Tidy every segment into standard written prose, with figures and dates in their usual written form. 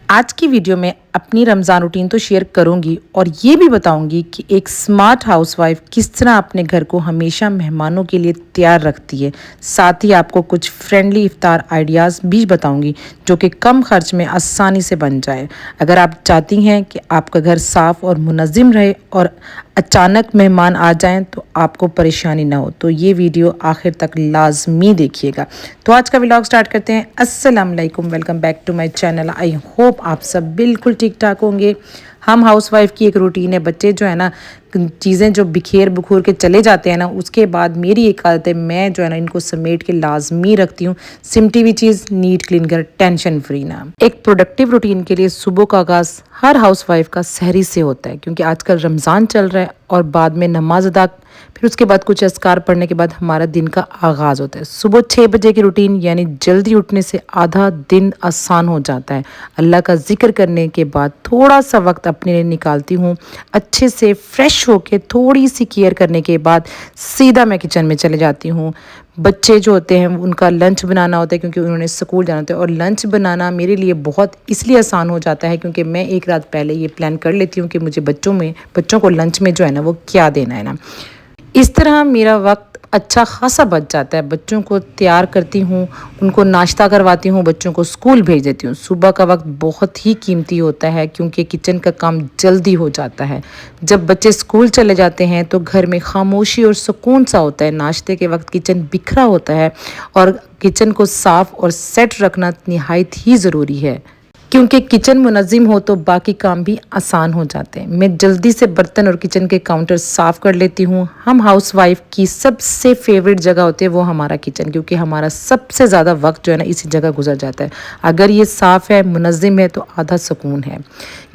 आज की वीडियो में अपनी रमज़ान रूटीन तो शेयर करूंगी और ये भी बताऊंगी कि एक स्मार्ट हाउसवाइफ किस तरह अपने घर को हमेशा मेहमानों के लिए तैयार रखती है। साथ ही आपको कुछ फ्रेंडली इफ्तार आइडियाज़ भी बताऊंगी जो कि कम खर्च में आसानी से बन जाए। अगर आप चाहती हैं कि आपका घर साफ़ और मुनज़्ज़म रहे और अचानक मेहमान आ जाएं तो आपको परेशानी ना हो, तो ये वीडियो आखिर तक लाजमी देखिएगा। तो आज का व्लॉग स्टार्ट करते हैं। अस्सलाम वालेकुम, welcome back to my channel. I hope आप सब बिल्कुल ठीक ठाक होंगे। हम हाउसवाइफ की एक रूटीन है, बच्चे जो है ना चीज़ें जो बिखेर बुखूर के चले जाते हैं ना, उसके बाद मेरी एक आदत है, मैं जो है ना इनको समेट के लाजमी रखती हूँ। सिमटी हुई चीज़ नीट क्लीन कर, टेंशन फ्री ना। एक प्रोडक्टिव रूटीन के लिए सुबह का आगाज़ हर हाउसवाइफ का सहरी से होता है, क्योंकि आजकल रमज़ान चल रहा है और बाद में नमाज अदा, फिर उसके बाद कुछ अस्कार पढ़ने के बाद हमारा दिन का आगाज़ होता है। सुबह 6 बजे की रूटीन यानी जल्दी उठने से आधा दिन आसान हो जाता है। अल्लाह का जिक्र करने के बाद थोड़ा सा वक्त अपने लिए निकालती हूँ। अच्छे से फ्रेश होके थोड़ी सी केयर करने के बाद सीधा मैं किचन में चले जाती हूँ। बच्चे जो होते हैं उनका लंच बनाना होता है, क्योंकि उन्होंने स्कूल जाना होता है, और लंच बनाना मेरे लिए बहुत इसलिए आसान हो जाता है क्योंकि मैं एक रात पहले ये प्लान कर लेती हूँ कि मुझे बच्चों को लंच में जो है ना वो क्या देना है ना। इस तरह मेरा वक्त अच्छा खासा बच जाता है। बच्चों को तैयार करती हूँ, उनको नाश्ता करवाती हूँ, बच्चों को स्कूल भेज देती हूँ। सुबह का वक्त बहुत ही कीमती होता है क्योंकि किचन का काम जल्दी हो जाता है। जब बच्चे स्कूल चले जाते हैं तो घर में खामोशी और सुकून सा होता है। नाश्ते के वक्त किचन बिखरा होता है और किचन को साफ़ और सेट रखना निहायत ही ज़रूरी है, क्योंकि किचन मुनज़्ज़म हो तो बाकी काम भी आसान हो जाते हैं। मैं जल्दी से बर्तन और किचन के काउंटर साफ़ कर लेती हूँ। हम हाउसवाइफ की सबसे फेवरेट जगह होती है वो हमारा किचन, क्योंकि हमारा सबसे ज़्यादा वक्त जो है ना इसी जगह गुजर जाता है। अगर ये साफ़ है, मुनज़्ज़म है, तो आधा सुकून है।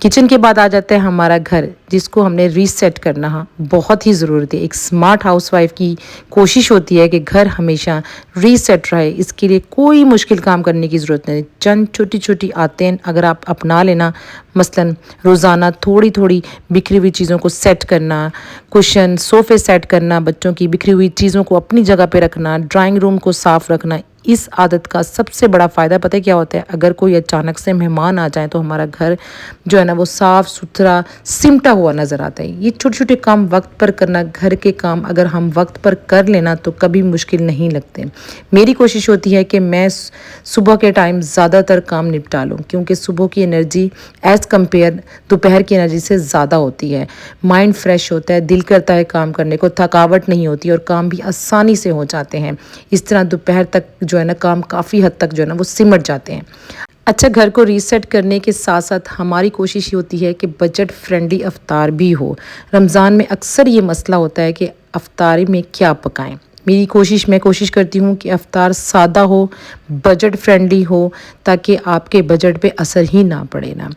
किचन के बाद आ जाता है हमारा घर, जिसको हमने रीसेट करना बहुत ही ज़रूरत है। एक स्मार्ट हाउसवाइफ की कोशिश होती है कि घर हमेशा रीसेट रहे। इसके लिए कोई मुश्किल काम करने की ज़रूरत नहीं। चंद छोटी छोटी आदतें अगर आप अपना लेना, मसलन रोज़ाना थोड़ी थोड़ी बिखरी हुई चीज़ों को सेट करना, कुशन सोफ़े सेट करना, बच्चों की बिखरी हुई चीज़ों को अपनी जगह पे रखना, ड्राइंग रूम को साफ़ रखना, इस आदत का सबसे बड़ा फ़ायदा पता है क्या होता है? अगर कोई अचानक से मेहमान आ जाए तो हमारा घर जो है ना वो साफ़ सुथरा सिमटा हुआ नज़र आता है। ये छोटे छोटे काम वक्त पर करना, घर के काम अगर हम वक्त पर कर लेना तो कभी मुश्किल नहीं लगते। मेरी कोशिश होती है कि मैं सुबह के टाइम ज़्यादातर काम निपटा लूँ, क्योंकि सुबह की एनर्जी एज़ कम्पेयर दोपहर की एनर्जी से ज़्यादा होती है। माइंड फ्रेश होता है, दिल करता है काम करने को, थकावट नहीं होती और काम भी आसानी से हो जाते हैं। इस तरह दोपहर तक जो है ना काम काफ़ी हद तक जो है ना वो सिमट जाते हैं। अच्छा, घर को रीसेट करने के साथ साथ हमारी कोशिश ये होती है कि बजट फ्रेंडली अफ्तार भी हो। रमज़ान में अक्सर ये मसला होता है कि अफ्तारी में क्या पकाएं। मैं कोशिश करती हूँ कि अफ्तार सादा हो, बजट फ्रेंडली हो, ताकि आपके बजट पे असर ही ना पड़े ना,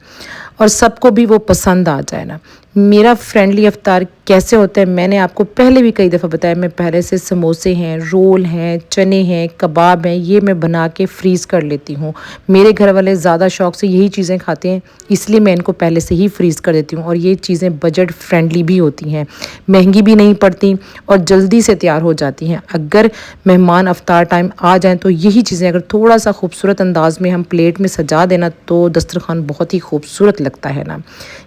और सबको भी वो पसंद आ जाए ना। मेरा फ्रेंडली अफ्तार कैसे होता है मैंने आपको पहले भी कई दफ़ा बताया। मैं पहले से समोसे हैं, रोल हैं, चने हैं, कबाब हैं, ये मैं बना के फ्रीज़ कर लेती हूँ। मेरे घर वाले ज़्यादा शौक़ से यही चीज़ें खाते हैं, इसलिए मैं इनको पहले से ही फ्रीज़ कर देती हूँ। और ये चीज़ें बजट फ्रेंडली भी होती हैं, महंगी भी नहीं पड़ती और जल्दी से तैयार हो जाती हैं। अगर मेहमान अफ्तार टाइम आ जाएँ तो यही चीज़ें अगर थोड़ा सा खूबसूरत अंदाज में हम प्लेट में सजा देना तो दस्तरखान बहुत ही खूबसूरत लगता है ना।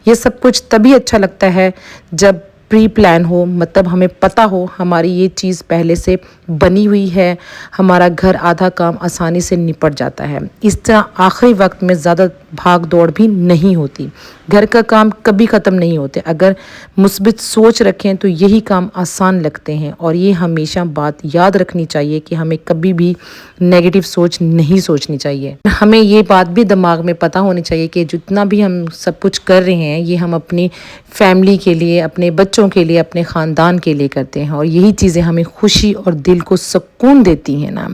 ये सब कुछ तभी अच्छा लगता है जब प्री प्लान हो, मतलब हमें पता हो हमारी ये चीज़ पहले से बनी हुई है, हमारा घर आधा काम आसानी से निपट जाता है। इस तरह आखिरी वक्त में ज़्यादा भाग दौड़ भी नहीं होती। घर का काम कभी ख़त्म नहीं होते। अगर मुस्बित सोच रखें तो यही काम आसान लगते हैं। और ये हमेशा बात याद रखनी चाहिए कि हमें कभी भी नेगेटिव सोच नहीं सोचनी चाहिए। हमें ये बात भी दिमाग में पता होनी चाहिए कि जितना भी हम सब कुछ कर रहे हैं ये हम अपनी फैमिली के लिए, अपने बच्चों के लिए, अपने ख़ानदान के लिए करते हैं, और यही चीज़ें हमें खुशी और दिल को सुकून देती हैं ना।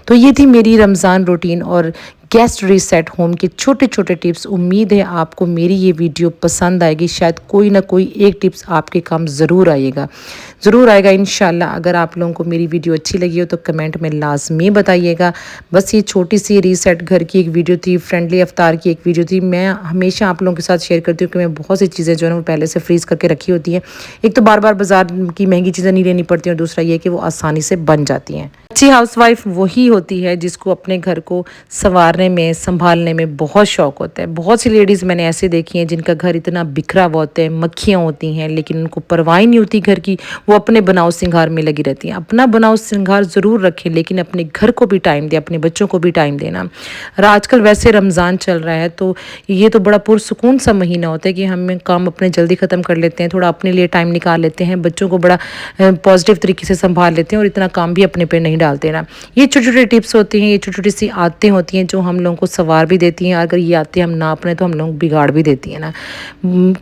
तो ये थी मेरी रमज़ान रूटीन और गेस्ट रीसेट होम के छोटे छोटे टिप्स। उम्मीद है आपको मेरी ये वीडियो पसंद आएगी। शायद कोई ना कोई एक टिप्स आपके काम ज़रूर आएगा इंशाल्लाह। अगर आप लोगों को मेरी वीडियो अच्छी लगी हो तो कमेंट में लाजमी बताइएगा। बस ये छोटी सी रीसेट घर की एक वीडियो थी, फ्रेंडली अफ्तार की एक वीडियो थी। मैं हमेशा आप लोगों के साथ शेयर करती हूँ कि मैं बहुत सी चीज़ें जो है वो पहले से फ्रीज़ करके रखी होती हैं। एक तो बार बार बाज़ार की महंगी चीज़ें नहीं लेनी पड़ती और दूसरा ये कि वो आसानी से बन जाती हैं। अच्छी हाउसवाइफ वही होती है जिसको अपने घर को संवारने में, संभालने में बहुत शौक होता है। बहुत सी लेडीज़ मैंने ऐसे देखी हैं जिनका घर इतना बिखरा हुआ होता है, मक्खियाँ होती हैं, लेकिन उनको परवाह ही नहीं होती घर की, वो अपने बनाव श्रृंगार में लगी रहती हैं। अपना बनाव श्रृंगार ज़रूर रखें, लेकिन अपने घर को भी टाइम दें, अपने बच्चों को भी टाइम देना। और आजकल वैसे रमज़ान चल रहा है, तो ये तो बड़ा पुरसुकून सा महीना होता है कि हम काम अपने जल्दी ख़त्म कर लेते हैं, थोड़ा अपने लिए टाइम निकाल लेते हैं, बच्चों को बड़ा पॉजिटिव तरीके से संभाल लेते हैं और इतना काम भी अपने पे नहीं डालते ना। ये छोटी छोटी टिप्स होती हैं, ये छोटी छोटी सी आदतें होती हैं जो हम लोगों को संवार भी देती हैं। अगर ये आदतें हम ना अपने तो हम लोग बिगाड़ भी देती हैं ना।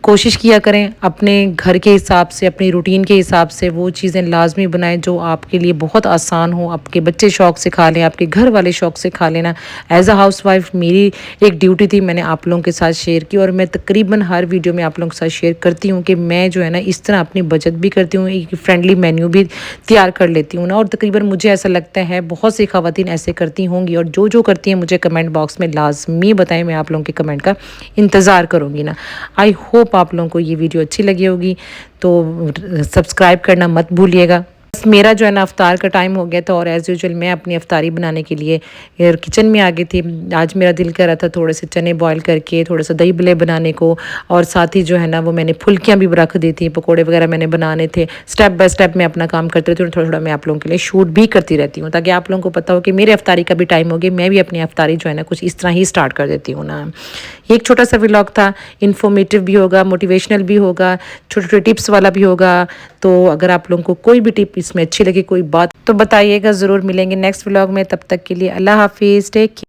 कोशिश किया करें अपने घर के हिसाब से, अपनी रूटीन के हिसाब से वो चीज़ें लाजमी बनाएं जो आपके लिए बहुत आसान हो। आपके बच्चे शौक से खा लें, आपके घर वाले शौक से खा लेना। एज अ हाउस वाइफ मेरी एक ड्यूटी थी, मैंने आप लोगों के साथ शेयर की, और मैं तकरीबन हर वीडियो में आप लोगों के साथ शेयर करती हूँ कि मैं जो है ना इस तरह अपनी बचत भी करती हूँ, एक फ्रेंडली मेन्यू भी तैयार कर लेती हूँ ना। और तकरीबन मुझे ऐसा लगता है बहुत सी ख़वातीन ऐसे करती होंगी, और जो करती हैं मुझे कमेंट बॉक्स में लाजमी बताएं, मैं आप लोगों के कमेंट का इंतज़ार करूँगी ना। आई होप आप लोगों को ये वीडियो अच्छी लगी होगी, तो सब्सक्राइब करना मत भूलिएगा। बस मेरा जो है ना अफ्तार का टाइम हो गया था, और एज़ यूजुअल मैं अपनी अफ्तारी बनाने के लिए किचन में आ गई थी। आज मेरा दिल कर रहा था थोड़े से चने बॉईल करके थोड़ा सा दही भल्ले बनाने को, और साथ ही जो है ना वो मैंने फुल्कियाँ भी रख दी थी, पकोड़े वगैरह मैंने बनाने थे। स्टेप बाय स्टेप मैं अपना काम करती रहती हूँ, थोड़ा थोड़ा मैं आप लोगों के लिए शूट भी करती रहती हूँ, ताकि आप लोगों को पता हो कि मेरे अफ्तारी का भी टाइम हो गया, मैं भी अपनी अफ्तारी जो है ना कुछ इस तरह ही स्टार्ट कर देती हूँ ना। ये एक छोटा सा व्लॉग था, इन्फॉर्मेटिव भी होगा, मोटिवेशनल भी होगा, छोटे छोटे टिप्स वाला भी होगा। तो अगर आप लोगों को कोई भी टिप इसमें अच्छी लगी, कोई बात, तो बताइएगा। ज़रूर मिलेंगे नेक्स्ट व्लॉग में, तब तक के लिए अल्लाह हाफिज़, टेक केयर।